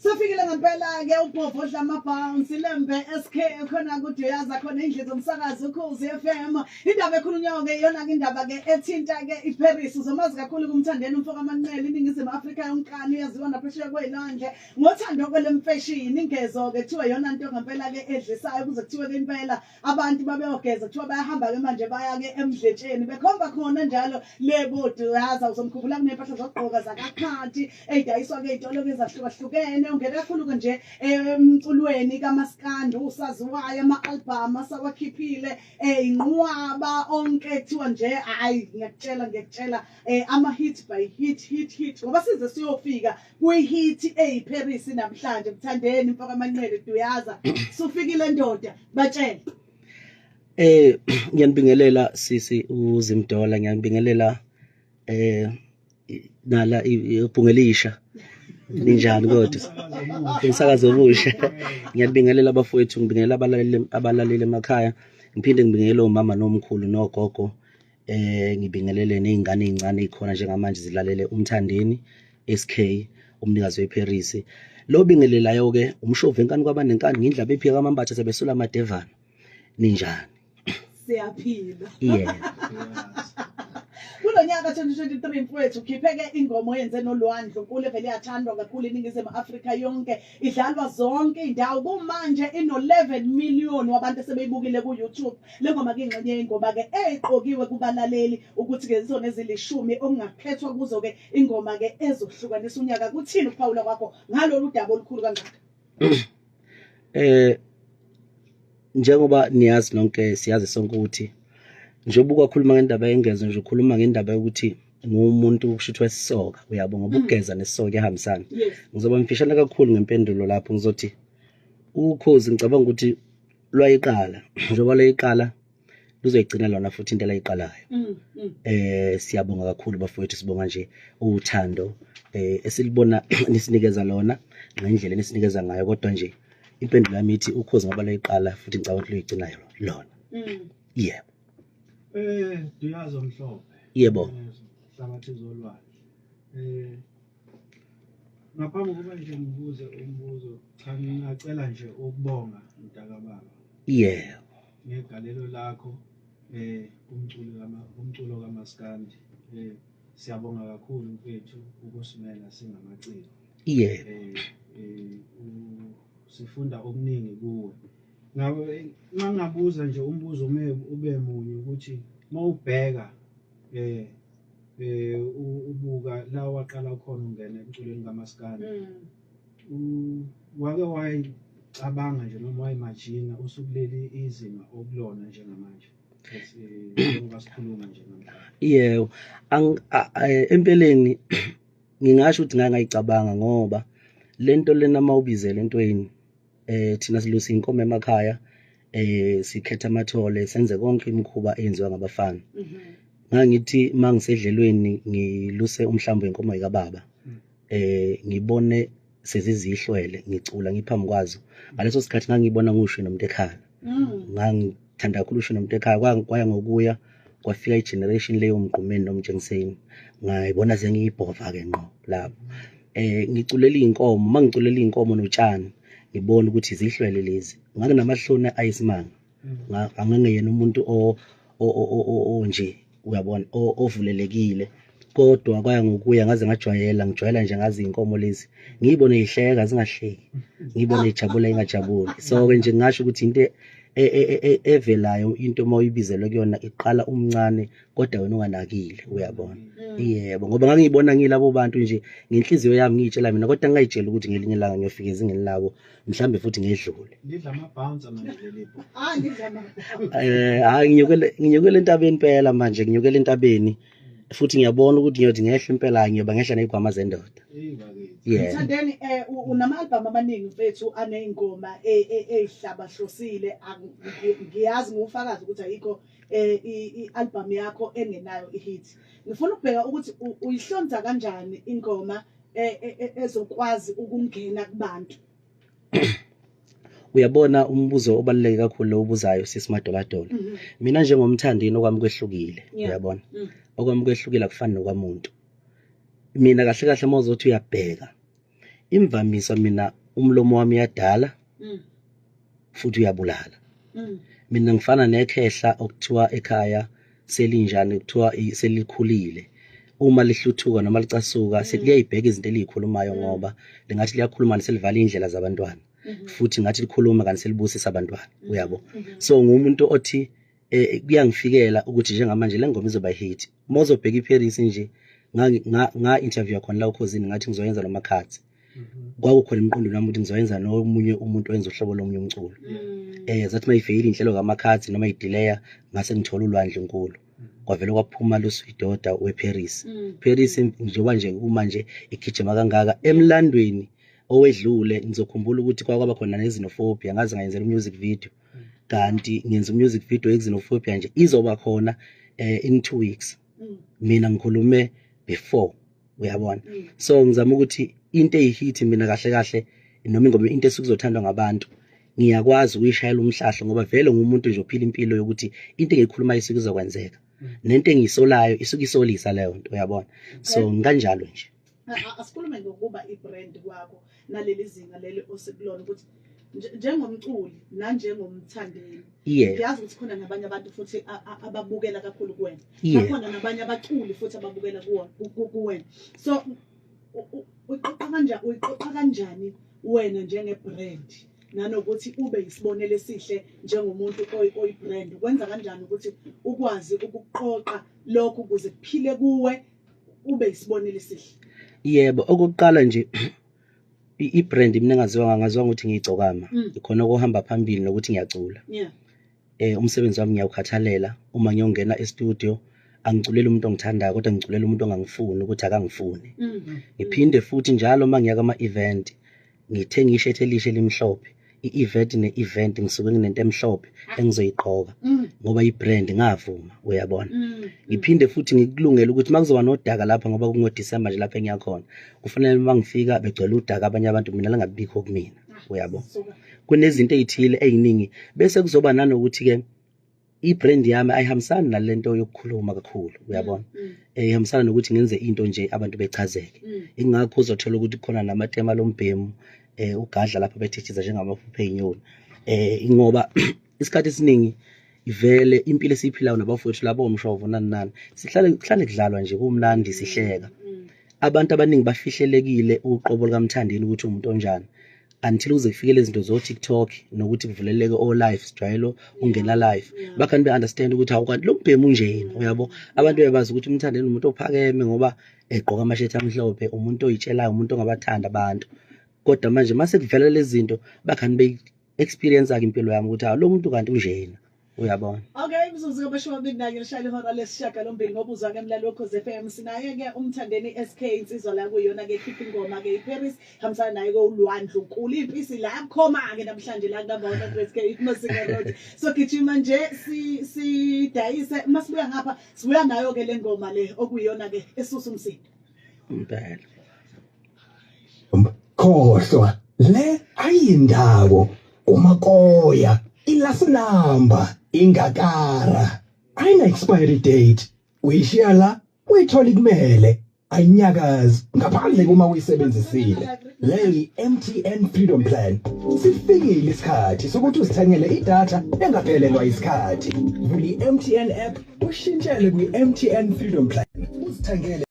Safikile ngempela ke ubhobhodla amabhounce lembe SK khona kude yaza khona indlela zomsakazo uKhozi FM indaba ekhulunywa ke yona ke indaba ke ethinta ke iParis uzomazi kakhulu kumthandeni umfoka amanqele iningizimu Afrika yonkani yaziwa naphesheya kwelonke ngothando kwelemfashini ingezo ke kuthiwa yona into ngempela ke edlisayo kuze kuthiwe ke impela abantu babeyogeza kuthiwa bayahamba ke manje baya ke emdletsheni bekhomba khona njalo lebodu yaza uzomkhumbula kunempahla zokugqoka zakakhanti eyidayiswa ke izitolo ezahlukahlukene ungena kakhulu ke nje emculweni kaMaskandi usaziwayo ama-album asawakhiphile inqwaba onke kuthiwa nje hayi ngiyakutshela ama hit by hit ngoba size siyofika kwi-hit eyiParis namhlanje Mthandeni mfoka amanqele duyaza sufikile ndoda batshela ngiyanibingelela sisi uZimdola ngiyanibingelela nala ibhungelisha ninjani kodwa umsakazo omusha ngiyabingelela abafowethu ngibingelela abalaleli emakhaya ngiphinde ngibingelele omama nomkhulu nogogo ngibingelele nezingane ezincane ezikhona njengamanje zilalele umthandeni SK umnikazi weParis lo bingelelayo ke umshovu enkani kwabanenkani ngindlaba ephika kwamambatha sebesula amadevana ninjani siyaphila yeah kulonyaka 2023 mfowethu ukhipheke ingoma oyenze noLwandle unkulu vele yathandwa kakhulu iningizimu Afrika yonke idlalwa zonke indawo kumanje ino 11 million wabantu asebeyibukile ku YouTube lengoma ke ingxenye ingoma ke eziqokiwe kubalaleli ukuthi ke zizona ezilishumi okungakhethwa kuzo ke ingoma ke ezohlukanisa unyaka kuthini uPaula kwakho ngalolu daba olukhulu kangaka njengoba niyazi nonke siyazi sonke ukuthi njengoba ukwakhuluma ngendaba yengezo nje ukhuluma ngendaba yokuthi ngumuntu ukushuthwa isisoka uyabo ngoba ukugeza nesisoka ehambisana ngizoba mfishane kakhulu ngempendulo lapho ngizothi uKhozi ngicabanga ukuthi lwayiqala njengoba layiqala luzoyigcina lona futhi into layiqalayo siyabonga kakhulu bafowethu sibonga nje uthando esilibona nisinikeza lona ngendlela nisinikeza ngayo kodwa nje impendulo yami ithi uKhozi ngoba layiqala futhi ngicabanga ukuthi luyigcinayo lona yebo duyazo mhlophe yebo hlabathi zolwandle ngaphambi kokuba nje ngibuze umbuzo cha ngingacela nje ukubonga mntakababa yebo ngegalelo lakho umculo kaMaskandi siyabonga kakhulu mfethu ukusimela singamaciko yebo sifunda okuningi kuwe ngabe mangabuza nje umbuzo ube munye ukuthi mawubheka ubuka la waqala khona ungena emculweni kaMaskandi wake wayicabanga nje noma wayimagina usukuleli izinga okulona njengamanje njengoba sikhuluma nje namhlanje yebo empeleni ngingasho ukuthi ngangayicabanga ngoba lento lena mawubizela entweni thina silusa inkomo emakhaya sikhetha amathole senze konke imikhuba eyenziwa ngabafana ngangithi mangisedlelweni ngiluse umhlambo wenkomo yikababa ngibone sezizihlwele ngicula ngiphambi kwazo ngaleso sikhathi ngangibona ngusho nomuntu ekhaya ngangithanda kakhulu usho nomuntu ekhaya kwaya ngokuya kwafika igeneration leyo mgqumeni nomjengiseni ngayibona sengiyibhova ke ngqo lapho ngiculela inkomo mangiculela inkomo notshani ngibona ukuthi izihlwele lezi ngake namahloni ayisimanga angangeyena umuntu nje uyabona ovulelekile kodwa kwaya ngokuya ngaze ngijwayela nje ngazi inkomo lezi ngiyibone ihleka zingahleki ngiyibone ijabula ingajabuli so ke nje ngisho ukuthi into evelayo into mawuyibizelwe kuyona iqala umncane kodwa wena unganakile uyabona yebo ngoba ngangiyibona ngilabo bantu nje ngenhliziyo yami ngiyitshela mina kodwa ngingayitshela ukuthi ngelinye ilanga ngiyofika ezingeni labo mhlambe futhi ngedlule lidla ama-bounce manje lelipo hayi nginyukele entabeni phela manje nginyukele entabeni futhi ngiyabona ukuthi ngiyothi ngehla impela ngiyoba ngehla nezigwama zendoda Mthandeni unama-album amaningi mfethu aney'ngoma ey'hlabahlosile ngiyazi ngufakazi ukuthi ayikho i-album yakho engenayo i-hit ngifuna ukubheka ukuthi uyihlonza kanjani ingoma ezokwazi ukungena kubantu uyabona umbuzo obaluleke kakhulu lo ubuzayo sisimadobadola. Mina njengomthandeni okwami kwehlukile, uyabona. Okwami kwehlukile akufani nokwamuntu. Mina kahle kahle mawuzothi uyabheka. Imvamisa mina umlomo wami uyadala futhi uyabulala. Mina ngifana nekhehla okuthiwa ekhaya selinjani kuthiwa selikhulile. Uma lihluthuka noma licasuka sekuyayibheka izinto elikhulumayo ngoba lingathi liyakhuluma niselivala indlela zabantwana. Futhi ngathi likhuluma kanti selibusisa abantwana, uyabo. So ngumuntu othi kuyangifikela ukuthi njengamanje le ngoma izoba hit. Mawuzobheka iParis nje nga interview khona la uKhozi ngathi ngizoyenza noma khathi. Kwakukhona emqondweni wami ukuthi ngizoyenza nomunye umuntu oyenza uhlobo lomunye umculo. Zathi mayifeyile inhlelo kamakhathi noma idelaya ngase ngithola ulwandle enkulu. Kwavele kwaphuma lo Swidoda weParis. Paris njengoba nje uma nje igijima kangaka emlandweni owedlule ngizokhumbula ukuthi kwaba khona nezinophobia ngaze ngayenzela music video. Kanti ngenza music video exenophobia nje izoba khona in 2 weeks. Mina ngikhulume before, uyabona. So ngizama ukuthi into ehit mina kahle kahle noma ingoma into esukuzothandwa ngabantu ngiyakwazi ukuyishayela umhlahlo ngoba vele ngumuntu nje ophila impilo yokuthi into engiyikhuluma isuku izokwenzeka. Nento engisolayo isuke isolisa leyo nto, uyabona. So nganjalo nje. Asikhulume ngokuba ibrand kwakho naleli zinga leli osekulona ukuthi njengomculi nanjengomthandeni. Ngiyazi ukuthi khona nabanye abantu futhi ababukela kakhulu kuwena. Bakhona nabanye abaculi futhi ababukela kuwena. So uyiqoqa kanjani wena njengebrand nanokuthi ube isibonelo esihle njengomuntu oyibrand ukwenza kanjani ukuthi ukwazi ukuqoqa lokho ukuze kuphile kuwe ube isibonelo esihle? Yebo, okokuqala nje ibrand mina ngaziwa ukuthi ngiyigcokama ikhona ukuhamba phambili nokuthi ngiyacula. Umsebenzi wami ngiyawukhathalela. Uma ngiyongena e-studio angiculela umuntu ongithandayo kodwa ngiculela umuntu ongangifuni ukuthi akangifuni. Ngiphinde futhi njalo mangiya kuma event ngithenga ishirt elisha elimhlophe. I-event ne-event ngisuke nginento emhlophe engizoyiqoka ngoba ibrand ngavuma, uyabona. Ngiphinde futhi ngikulungela ukuthi makuzoba nodaka lapha ngoba kungo December nje lapha engiyakhona kufanele mangifika begcwele udaka abanye abantu mina langabikho kumina, uyabo. Kunezinto ezithile eziningi bese kuzoba nanokuthi ke ibrand yami ayihambisani nalento yokukhuluma kakhulu, uyabona. Ihambisana nokuthi ngenze into nje abantu bechazeke. Ingakho uzothola ukuthi khona namatema lombhemu ugadla lapha bethethiza njengamafuphe enyoni. Ngoba isikhathi esiningi ivele impilo esiphilayo nabafowethu labo omshovu nani sihlale kudlalwa nje kumnandi sihleka. Abantu abaningi bafihlelekile uqobo likaMthandeni ukuthi umuntu onjani until uze kufikele izinto zo TikTok nokuthi kuvuleleke o live sijwayelo ungena live bakhani be-understand ukuthi awukanti lo mbhemu nje yena, uyabo. Abantu bebazi ukuthi uMthandeni umuntu ophakeme ngoba egqoka amashethi amhlophe, umuntu oyitshelayo, umuntu ongabathanda abantu. Kodwa manje mase kuvela lezi zinto bakhani be-experience akhe impilo yami ukuthi lo muntu kanti unje yena, uyabona. Okay, mzuzu kabasho midnight ngishayile ihora lesishiyagalombili ngoba uzwa ke mlalo uKhozi FM. Sinaye ke uMthandeni SK insizwa la kuyona ke khipha ingoma ke iParis hambisana naye ko ulwandle unkulu impisi la khoma ke namhlanje la ngabona ku-SK Mosika Road. So gijima nje si dayise masibuya ngapha sibuya nayo ke le ngoma le okuyona ke esusa umsindo. Impela. Khohlwa le ayindawo umakoya ilasinamba ingakara ayina expiry date uyishiya la uyithola kumele ayinyakazi ngaphandle kuma uyisebenzisile. Le MTN Freedom Plan sifikile isikhathi sokuthi usithengele idatha engaphelelwa isikhathi. Vuli MTN app ushintshele kwi MTN Freedom Plan usithengele